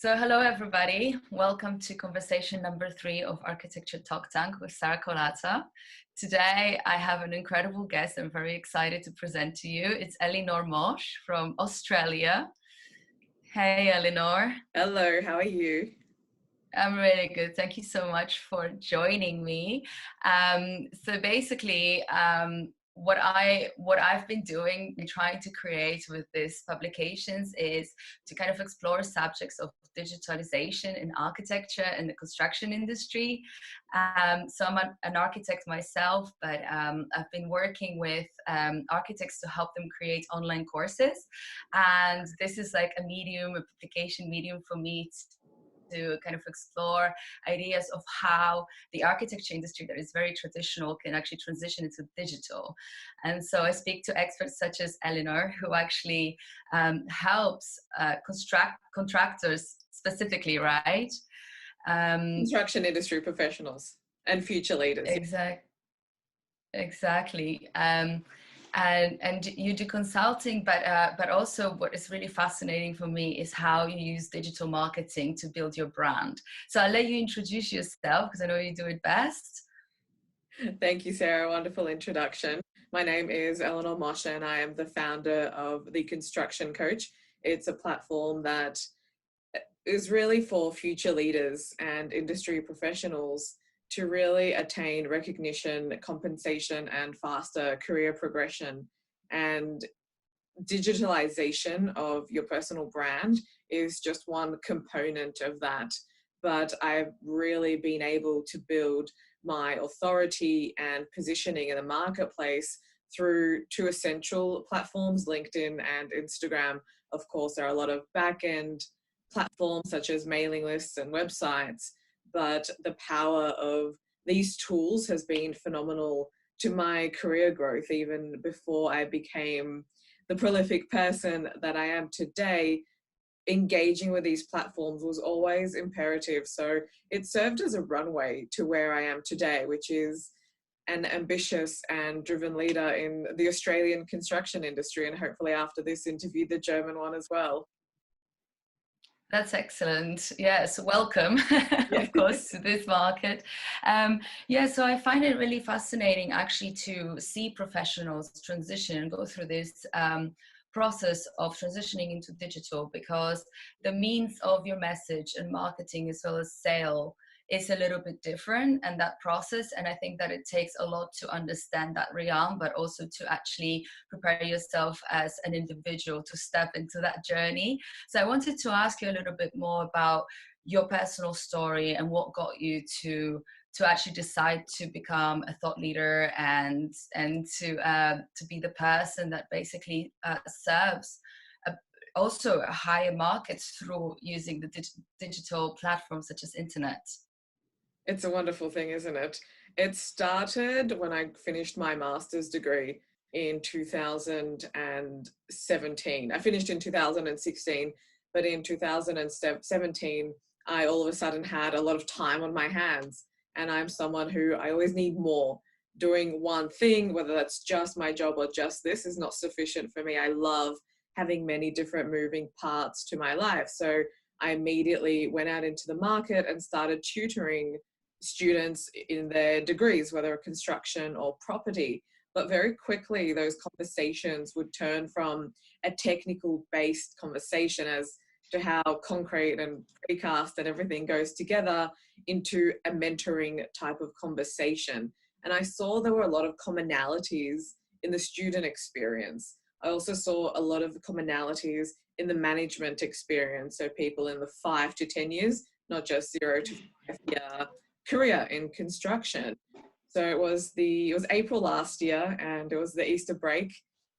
So hello everybody, welcome to conversation number 3 of Architecture Talk Tank with Sara Kolota. Today I have an incredible guest I'm very excited to present to you. It's Eleanor Mosh from Australia. Hey Eleanor. Hello, how are you? I'm really good. Thank you so much for joining me. So basically, what I've been doing and trying to create with these publications is to kind of explore subjects of digitalization in architecture and the construction industry. So I'm an architect myself, but I've been working with architects to help them create online courses. And this is like a publication medium for me to kind of explore ideas of how the architecture industry that is very traditional can actually transition into digital. And so I speak to experts such as Eleanor, who actually helps contractors specifically, right? Construction industry professionals and future leaders. Exactly. And you do consulting, but also what is really fascinating for me is how you use digital marketing to build your brand. So I'll let you introduce yourself because I know you do it best. Thank you, Sarah. Wonderful introduction. My name is Eleanor Mosh and I am the founder of The Construction Coach. It's a platform that is really for future leaders and industry professionals to really attain recognition, compensation, and faster career progression. And digitalization of your personal brand is just one component of that. But I've really been able to build my authority and positioning in the marketplace through two essential platforms, LinkedIn and Instagram. Of course, there are a lot of back-end platforms such as mailing lists and websites, but the power of these tools has been phenomenal to my career growth. Even before I became the prolific person that I am today, engaging with these platforms was always imperative. So it served as a runway to where I am today, which is an ambitious and driven leader in the Australian construction industry, and hopefully after this interview, the German one as well. That's excellent. Yes, welcome, of course, to this market. So I find it really fascinating actually to see professionals transition and go through this process of transitioning into digital, because the means of your message and marketing as well as sale is a little bit different, and that process, and I think that it takes a lot to understand that realm, but also to actually prepare yourself as an individual to step into that journey. So I wanted to ask you a little bit more about your personal story and what got you to actually decide to become a thought leader and to be the person that basically serves also a higher market through using the digital platforms such as internet. It's a wonderful thing, isn't it? It started when I finished my master's degree in 2017. I finished in 2016, but in 2017, I all of a sudden had a lot of time on my hands. And I'm someone who I always need more. Doing one thing, whether that's just my job or just this, is not sufficient for me. I love having many different moving parts to my life. So I immediately went out into the market and started tutoring students in their degrees, whether construction or property. But very quickly, those conversations would turn from a technical based conversation as to how concrete and precast and everything goes together into a mentoring type of conversation. And I saw there were a lot of commonalities in the student experience. I also saw a lot of commonalities in the management experience. So people in the 5 to 10 years, not just 0 to 5 year career in construction. So it was April last year, and it was the Easter break.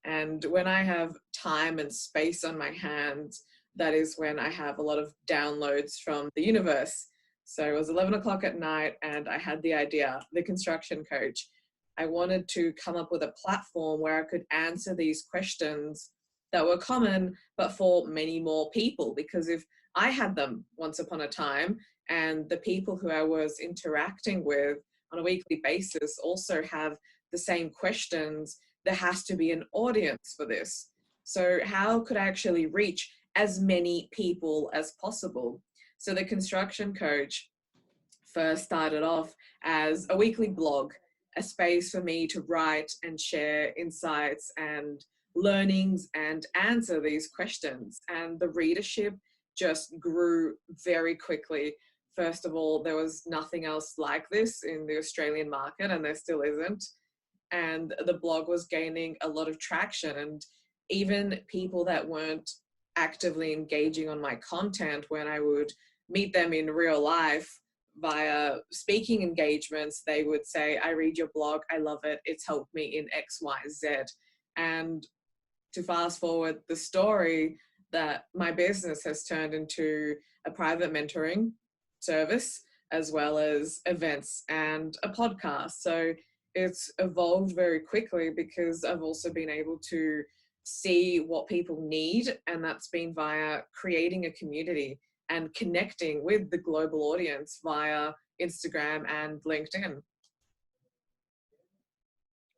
And when I have time and space on my hands, that is when I have a lot of downloads from the universe. So it was 11 o'clock at night and I had the idea, the construction coach. I wanted to come up with a platform where I could answer these questions that were common, but for many more people. Because if I had them once upon a time, and the people who I was interacting with on a weekly basis also have the same questions, there has to be an audience for this. So how could I actually reach as many people as possible? So the construction coach first started off as a weekly blog, a space for me to write and share insights and learnings and answer these questions. And the readership just grew very quickly. First of all, there was nothing else like this in the Australian market, and there still isn't. And the blog was gaining a lot of traction. And even people that weren't actively engaging on my content, when I would meet them in real life via speaking engagements, they would say, I read your blog, I love it, it's helped me in XYZ. And to fast forward the story, that my business has turned into a private mentoring service, as well as events and a podcast. So it's evolved very quickly because I've also been able to see what people need, and that's been via creating a community and connecting with the global audience via Instagram and LinkedIn.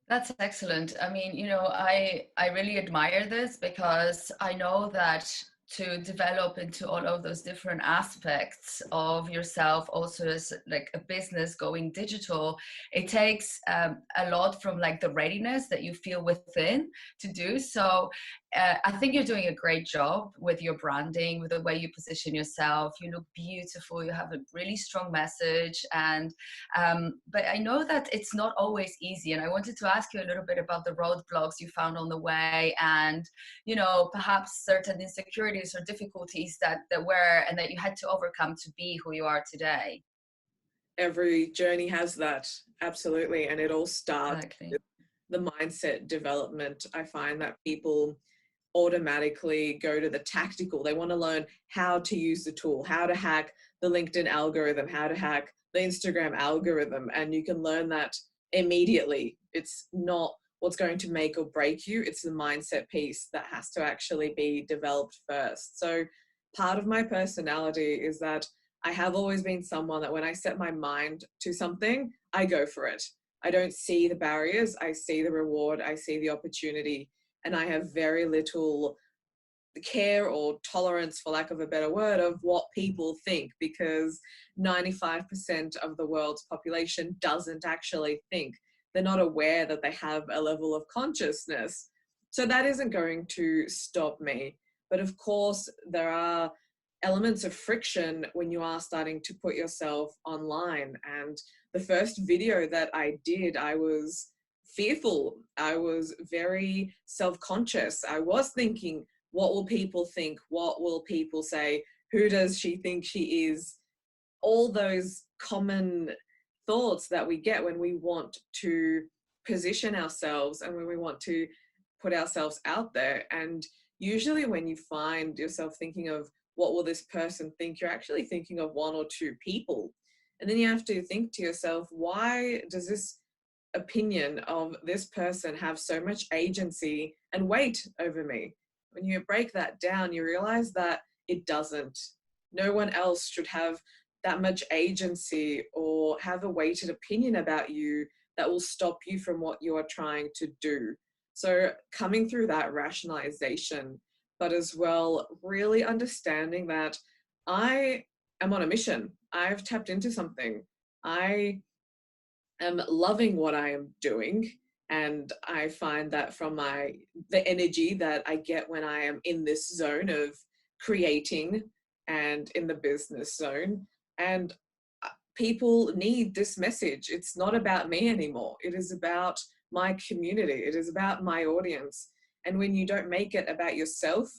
That's excellent. I mean, I really admire this, because I know that to develop into all of those different aspects of yourself, also as like a business going digital, it takes a lot from like the readiness that you feel within to do so. I think you're doing a great job with your branding, with the way you position yourself. You look beautiful. You have a really strong message, and but I know that it's not always easy. And I wanted to ask you a little bit about the roadblocks you found on the way, and perhaps certain insecurities or difficulties that were and that you had to overcome to be who you are today. Every journey has that, absolutely, and it all starts Exactly. with the mindset development. I find that people automatically go to the tactical. They want to learn how to use the tool, how to hack the LinkedIn algorithm, how to hack the Instagram algorithm, and you can learn that immediately. It's not what's going to make or break you. It's the mindset piece that has to actually be developed first. So part of my personality is that I have always been someone that when I set my mind to something, I go for it. I don't see the barriers, I see the reward, I see the opportunity, and I have very little care or tolerance, for lack of a better word, of what people think, because 95% of the world's population doesn't actually think. They're not aware that they have a level of consciousness. So that isn't going to stop me. But of course, there are elements of friction when you are starting to put yourself online. And the first video that I did, I was fearful. I was very self-conscious. I was thinking, what will people think? What will people say? Who does she think she is? All those common thoughts that we get when we want to position ourselves and when we want to put ourselves out there. And usually when you find yourself thinking of what will this person think, you're actually thinking of one or two people. And then you have to think to yourself, why does this opinion of this person have so much agency and weight over me? When you break that down, you realize that it doesn't. No one else should have that much agency or have a weighted opinion about you that will stop you from what you are trying to do. So coming through that rationalization, but as well really understanding that I am on a mission. I've tapped into something. I am loving what I am doing. And I find that from the energy that I get when I am in this zone of creating and in the business zone. And people need this message. It's not about me anymore. It is about my community. It is about my audience. And when you don't make it about yourself,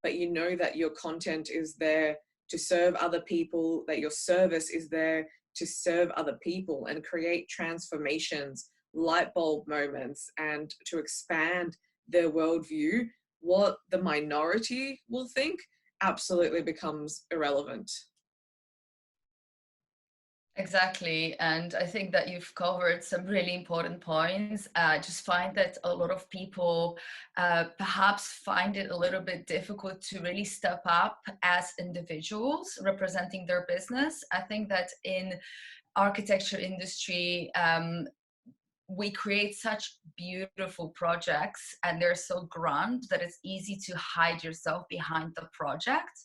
but you know that your content is there to serve other people, that your service is there to serve other people and create transformations, light bulb moments, and to expand their worldview, what the minority will think absolutely becomes irrelevant. Exactly. And I think that you've covered some really important points. I just find that a lot of people perhaps find it a little bit difficult to really step up as individuals representing their business. I think that in architecture industry, we create such beautiful projects and they're so grand that it's easy to hide yourself behind the project.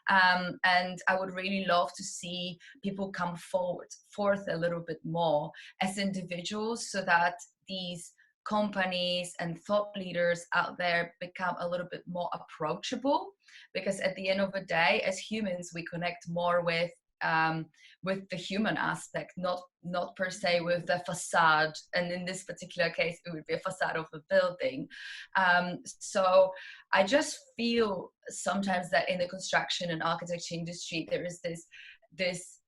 And I would really love to see people come forth a little bit more as individuals, so that these companies and thought leaders out there become a little bit more approachable. Because at the end of the day, as humans, we connect more with the human aspect, not per se with the facade. And in this particular case, it would be a facade of a building. So I just feel sometimes that in the construction and architecture industry, there is this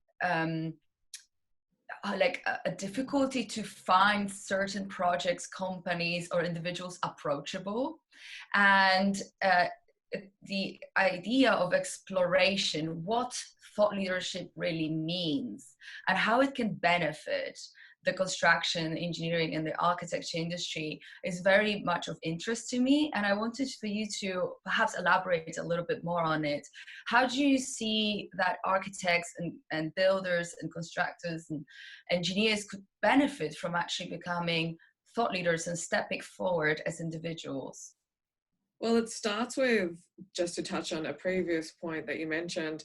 like a difficulty to find certain projects, companies, or individuals approachable. And the idea of exploration, what thought leadership really means and how it can benefit the construction, engineering, and the architecture industry, is very much of interest to me. And I wanted for you to perhaps elaborate a little bit more on it. How do you see that architects and builders and constructors and engineers could benefit from actually becoming thought leaders and stepping forward as individuals? Well, it starts with, just to touch on a previous point that you mentioned,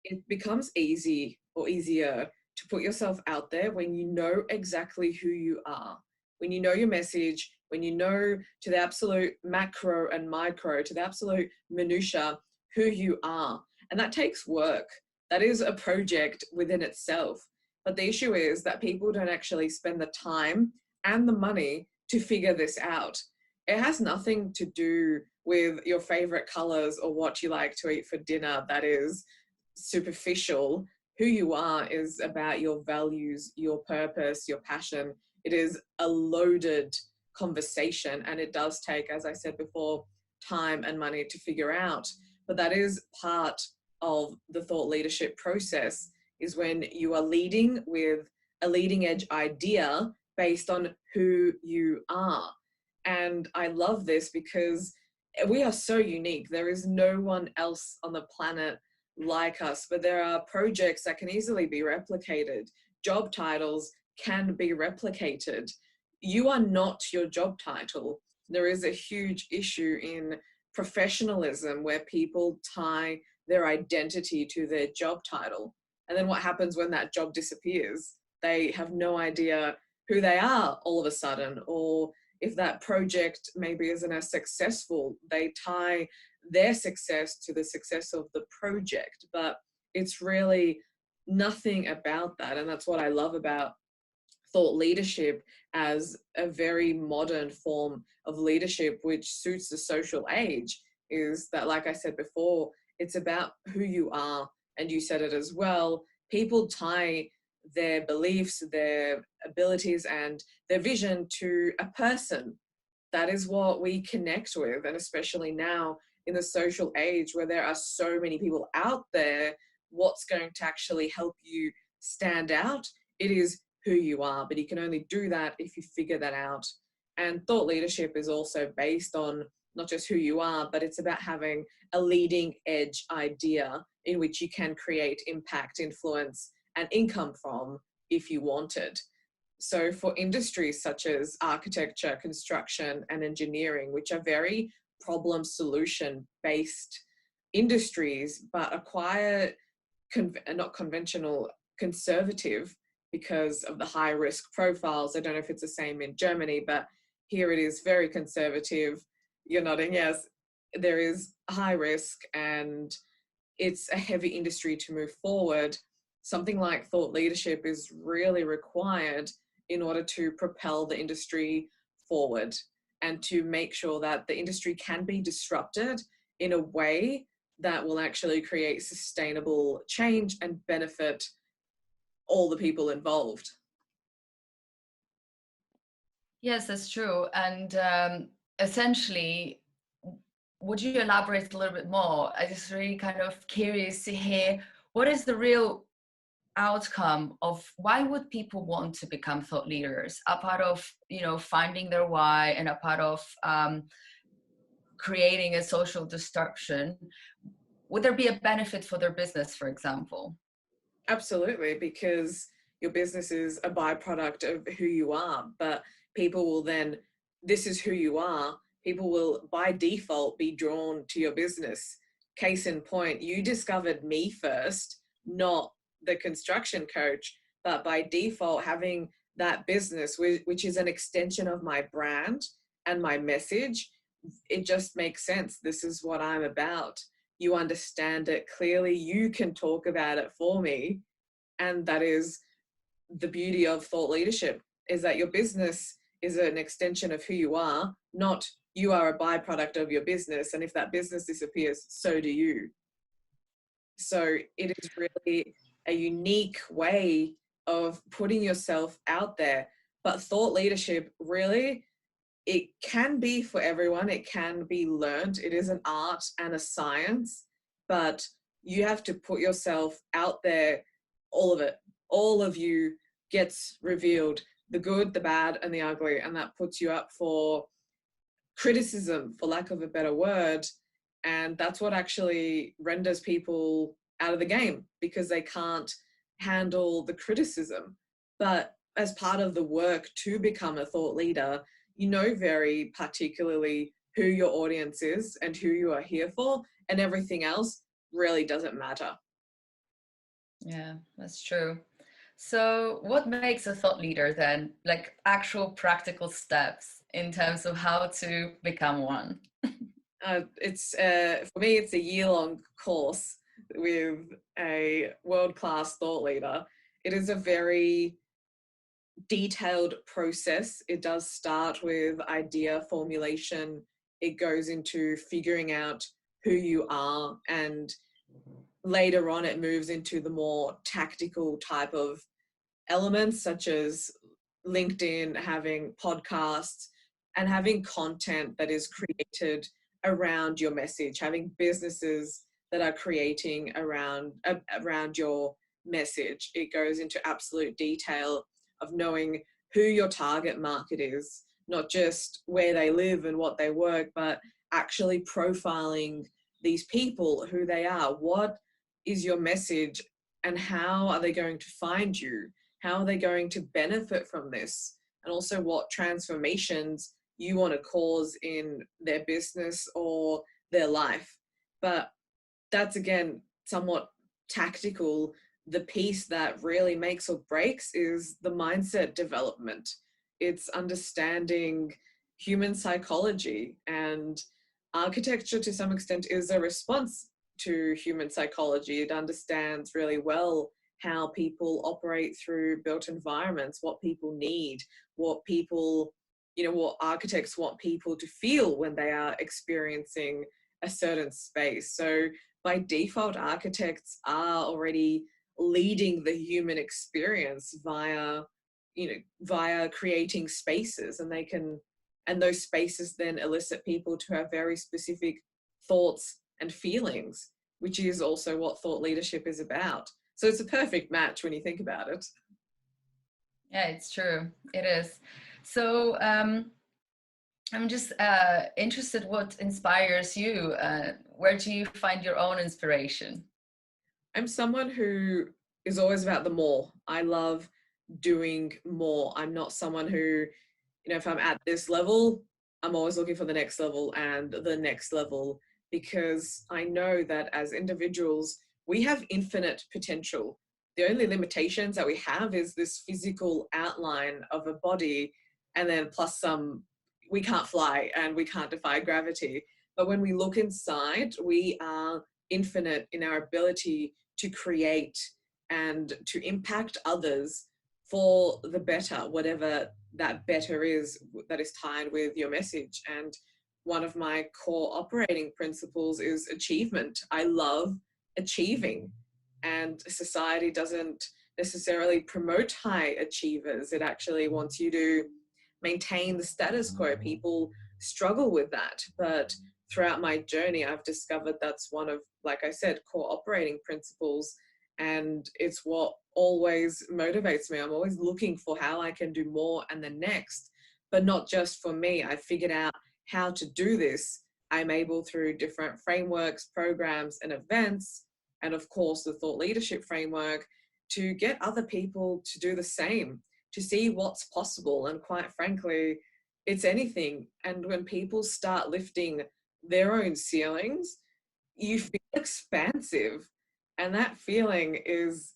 it becomes easy or easier to put yourself out there when you know exactly who you are, when you know your message, when you know to the absolute macro and micro, to the absolute minutia, who you are. And that takes work. That is a project within itself. But the issue is that people don't actually spend the time and the money to figure this out. It has nothing to do with your favorite colors or what you like to eat for dinner. That is superficial. Who you are is about your values, your purpose, your passion. It is a loaded conversation, and it does take, as I said before, time and money to figure out. But that is part of the thought leadership process, is when you are leading with a leading edge idea based on who you are. And I love this because we are so unique. There is no one else on the planet like us, but there are projects that can easily be replicated. Job titles can be replicated. You are not your job title. There is a huge issue in professionalism where people tie their identity to their job title. And then what happens when that job disappears? They have no idea who they are all of a sudden, or if that project maybe isn't as successful, they tie their success to the success of the project. But it's really nothing about that. And that's what I love about thought leadership as a very modern form of leadership, which suits the social age, is that, like I said before, it's about who you are. And you said it as well. People tie their beliefs, their abilities, and their vision to a person. That is what we connect with. And especially now in the social age where there are so many people out there, what's going to actually help you stand out? It is who you are, but you can only do that if you figure that out. And thought leadership is also based on not just who you are, but it's about having a leading edge idea in which you can create impact, influence, and income from if you wanted. So for industries such as architecture, construction, and engineering, which are very problem solution based industries, but acquire not conventional, conservative, because of the high risk profiles. I don't know if it's the same in Germany, but here it is very conservative. You're nodding, yes. There is high risk and it's a heavy industry to move forward. Something like thought leadership is really required in order to propel the industry forward and to make sure that the industry can be disrupted in a way that will actually create sustainable change and benefit all the people involved. Yes, that's true. And essentially, would you elaborate a little bit more? I just really kind of curious to hear what is the real outcome of why would people want to become thought leaders, a part of finding their why and a part of creating a social disruption. Would there be a benefit for their business, for example? Absolutely, because your business is a byproduct of who you are, but people will then, this is who you are, people will by default be drawn to your business. Case in point, you discovered me first, not the construction coach, but by default having that business, which is an extension of my brand and my message, it just makes sense. This is what I'm about. You understand it clearly. You can talk about it for me. And that is the beauty of thought leadership, is that your business is an extension of who you are, not you are a byproduct of your business. And if that business disappears, so do you. So it is really a unique way of putting yourself out there. But thought leadership, really, it can be for everyone. It can be learned. It is an art and a science, but you have to put yourself out there. All of it, all of you gets revealed, the good, the bad, and the ugly. And that puts you up for criticism, for lack of a better word. And that's what actually renders people out of the game, because they can't handle the criticism. But as part of the work to become a thought leader, you know very particularly who your audience is and who you are here for, and everything else really doesn't matter. Yeah, that's true. So what makes a thought leader then? Like actual practical steps in terms of how to become one? It's for me, it's a year-long course with a world-class thought leader. It is a very detailed process. It does start with idea formulation. It goes into figuring out who you are, and later on it moves into the more tactical type of elements, such as LinkedIn, having podcasts, and having content that is created around your message, having businesses that are creating around your message. It goes into absolute detail of knowing who your target market is, not just where they live and what they work, but actually profiling these people, who they are, what is your message, and how are they going to find you? How are they going to benefit from this? And also what transformations you want to cause in their business or their life. But that's, again, somewhat tactical. The piece that really makes or breaks is the mindset development. It's understanding human psychology, and architecture to some extent is a response to human psychology. It understands really well how people operate through built environments, what people need, what people, what architects want people to feel when they are experiencing a certain space. So by default, architects are already leading the human experience via creating spaces, and those spaces then elicit people to have very specific thoughts and feelings, which is also what thought leadership is about. So it's a perfect match when you think about it. Yeah, it's true. It is. So I'm just interested what inspires you. Where do you find your own inspiration? I'm someone who is always about the more. I love doing more. I'm not someone who, if I'm at this level, I'm always looking for the next level and the next level, because I know that as individuals, we have infinite potential. The only limitations that we have is this physical outline of a body, and then plus some, we can't fly and we can't defy gravity. But when we look inside, we are infinite in our ability to create and to impact others for the better, whatever that better is, that is tied with your message. And one of my core operating principles is achievement. I love achieving, and society doesn't necessarily promote high achievers. It actually wants you to maintain the status quo. People struggle with that. But throughout my journey, I've discovered that's one of, like I said, core operating principles. And it's what always motivates me. I'm always looking for how I can do more and the next, but not just for me. I figured out how to do this. I'm able, through different frameworks, programs, and events, and of course the thought leadership framework, to get other people to do the same. to see what's possible. And quite frankly, it's anything. And when people start lifting their own ceilings, you feel expansive. And that feeling is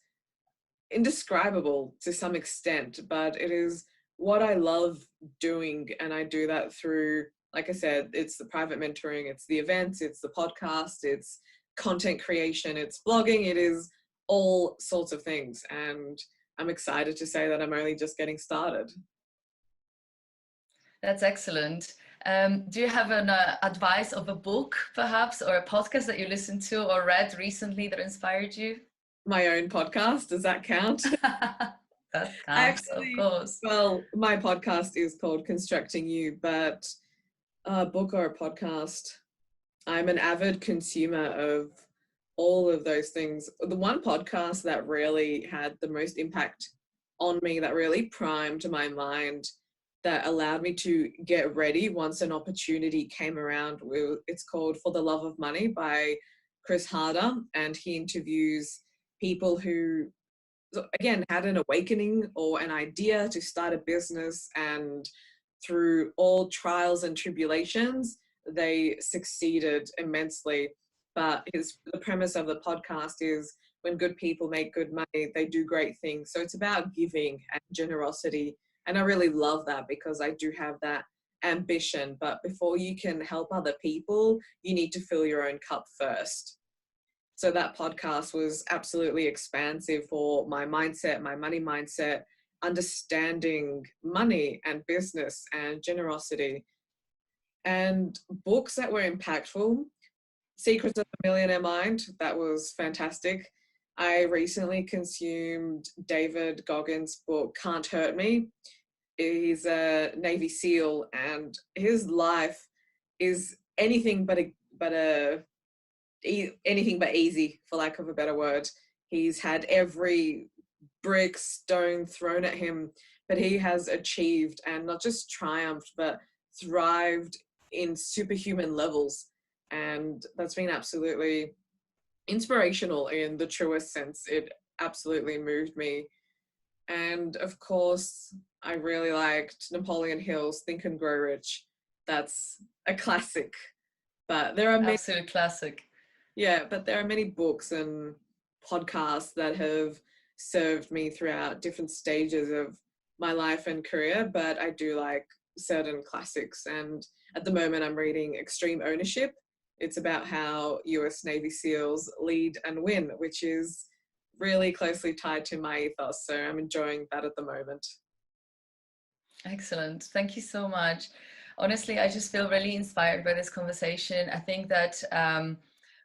indescribable to some extent, but it is what I love doing. And I do that through, like I said, it's the private mentoring, it's the events, it's the podcast, it's content creation, it's blogging, it is all sorts of things. And I'm excited to say that I'm only just getting started. That's excellent. Do you have an advice of a book, perhaps, or a podcast that you listened to or read recently that inspired you? My own podcast, does that count? That counts, of course. Well, my podcast is called Constructing You, but a book or a podcast, I'm an avid consumer of all of those things. The one podcast that really had the most impact on me, that really primed my mind, that allowed me to get ready once an opportunity came around, it's called For the Love of Money by Chris Harder, and he interviews people who, again, had an awakening or an idea to start a business, and through all trials and tribulations, they succeeded immensely. But the premise of the podcast is, when good people make good money, they do great things. So it's about giving and generosity. And I really love that, because I do have that ambition. But before you can help other people, you need to fill your own cup first. So that podcast was absolutely expansive for my mindset, my money mindset, understanding money and business and generosity. And books that were impactful, Secrets of the Millionaire Mind, that was fantastic. I recently consumed David Goggins' book, Can't Hurt Me. He's a Navy SEAL, and his life is anything but easy, for lack of a better word. He's had every brick, stone thrown at him, but he has achieved and not just triumphed, but thrived in superhuman levels. And that's been absolutely inspirational in the truest sense. It absolutely moved me. And of course, I really liked Napoleon Hill's Think and Grow Rich. That's a classic. But there are many, absolute classic. Yeah, but there are many books and podcasts that have served me throughout different stages of my life and career, but I do like certain classics. And at the moment, I'm reading Extreme Ownership. It's about how US Navy SEALs lead and win, which is really closely tied to my ethos. So I'm enjoying that at the moment. Excellent. Thank you so much. Honestly, I just feel really inspired by this conversation. I think that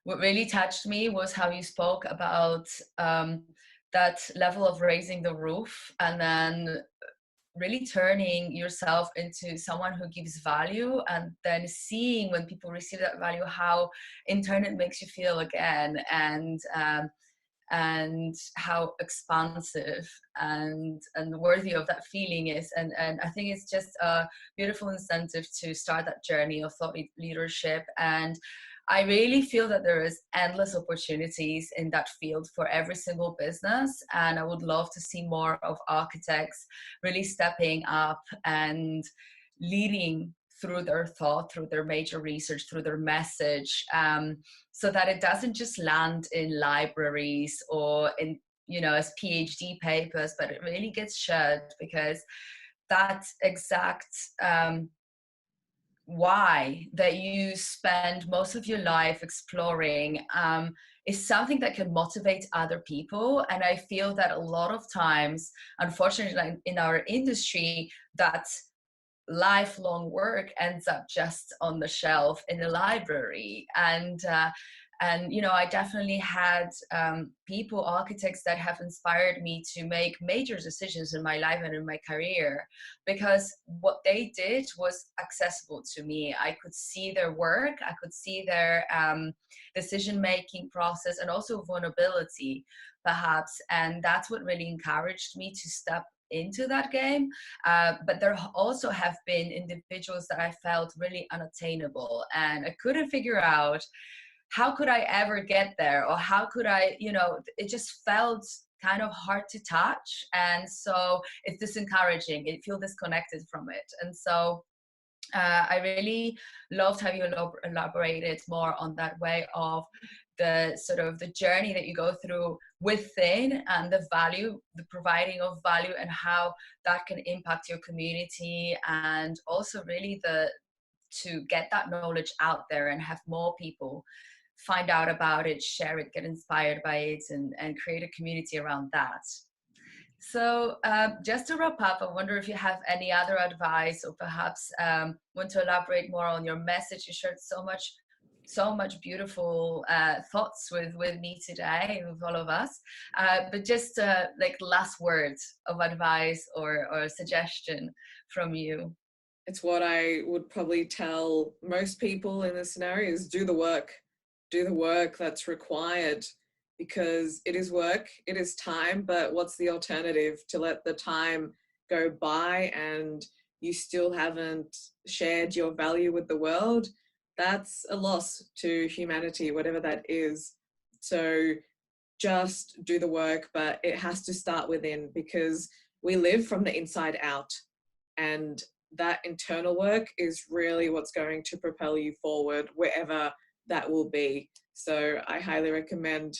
what really touched me was how you spoke about that level of raising the roof, and then really turning yourself into someone who gives value, and then seeing when people receive that value, how in turn it makes you feel again, and how expansive and worthy of that feeling is. And I think it's just a beautiful incentive to start that journey of thought leadership. And I really feel that there is endless opportunities in that field for every single business. And I would love to see more of architects really stepping up and leading through their thought, through their major research, through their message, so that it doesn't just land in libraries or in, as PhD papers, but it really gets shared, because that exact why that you spend most of your life exploring is something that can motivate other people. And I feel that a lot of times, unfortunately, in our industry, that lifelong work ends up just on the shelf in the library. And I definitely had people, architects, that have inspired me to make major decisions in my life and in my career, because what they did was accessible to me. I could see their work, I could see their decision-making process, and also vulnerability, perhaps. And that's what really encouraged me to step into that game. But there also have been individuals that I felt really unattainable, and I couldn't figure out how could I ever get there, or how could I, it just felt kind of hard to touch. And so it's disencouraging. It feels disconnected from it. And so I really loved how you elaborated more on that way of the sort of the journey that you go through within, and the value, the providing of value, and how that can impact your community, and also really to get that knowledge out there and have more people find out about it, share it, get inspired by it, and create a community around that. So just to wrap up, I wonder if you have any other advice, or perhaps want to elaborate more on your message. You shared so much beautiful thoughts with me today, with all of us. But just like last words of advice or suggestion from you. It's what I would probably tell most people in this scenario is do the work that's required, because it is work, it is time, but what's the alternative? To let the time go by and you still haven't shared your value with the world, that's a loss to humanity, whatever that is. So just do the work, but it has to start within, because we live from the inside out, and that internal work is really what's going to propel you forward, wherever that will be. So I highly recommend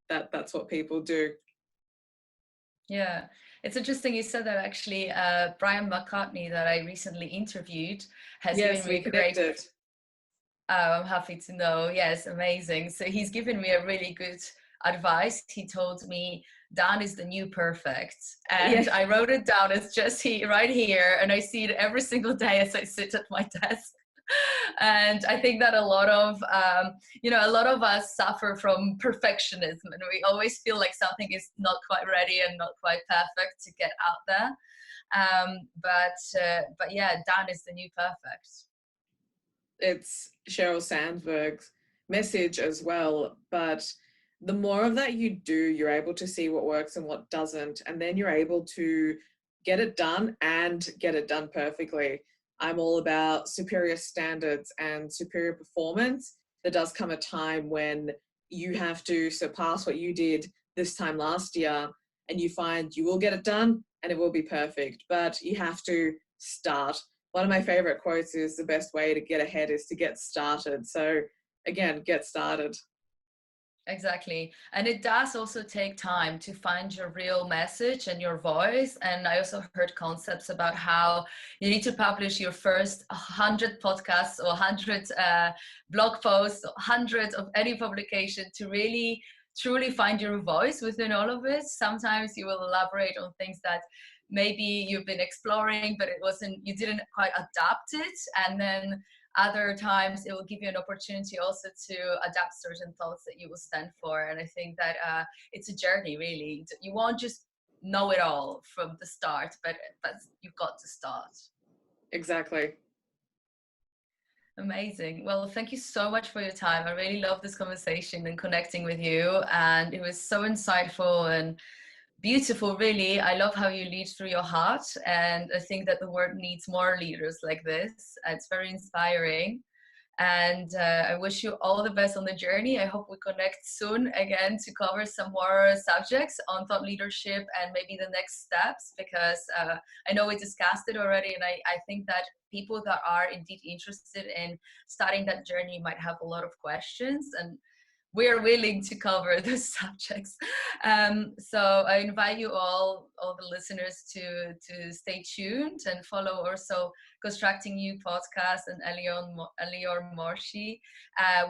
that that's what people do. Yeah, it's interesting you said that. Actually, Brian McCartney, that I recently interviewed, has given me a great. Oh, I'm happy to know. Yes, amazing. So he's given me a really good advice. He told me, "Dan is the new perfect," and I wrote it down. It's just right here, and I see it every single day as I sit at my desk. And I think that a lot of us suffer from perfectionism, and we always feel like something is not quite ready and not quite perfect to get out there. But yeah, Dan is the new perfect. It's Sheryl Sandberg's message as well. But the more of that you do, you're able to see what works and what doesn't, and then you're able to get it done and get it done perfectly. I'm all about superior standards and superior performance. There does come a time when you have to surpass what you did this time last year, and you find you will get it done and it will be perfect, but you have to start. One of my favorite quotes is, the best way to get ahead is to get started. So again, get started. Exactly. And it does also take time to find your real message and your voice. And I also heard concepts about how you need to publish your first 100 podcasts or 100 blog posts, 100 of any publication, to really truly find your voice within all of it. Sometimes you will elaborate on things that maybe you've been exploring, but you didn't quite adapt it. And then other times it will give you an opportunity also to adapt certain thoughts that you will stand for. And I think that it's a journey, really. You won't just know it all from the start, but you've got to start. Exactly. Amazing. Well, thank you so much for your time. I really love this conversation and connecting with you. And it was so insightful and beautiful, really. I love how you lead through your heart, and I think that the world needs more leaders like this. It's very inspiring, and I wish you all the best on the journey. I hope we connect soon again to cover some more subjects on thought leadership and maybe the next steps, because I know we discussed it already, and I think that people that are indeed interested in starting that journey might have a lot of questions, and we're willing to cover those subjects. So I invite you all the listeners to stay tuned and follow also Constructing New podcast and Elior Morshi.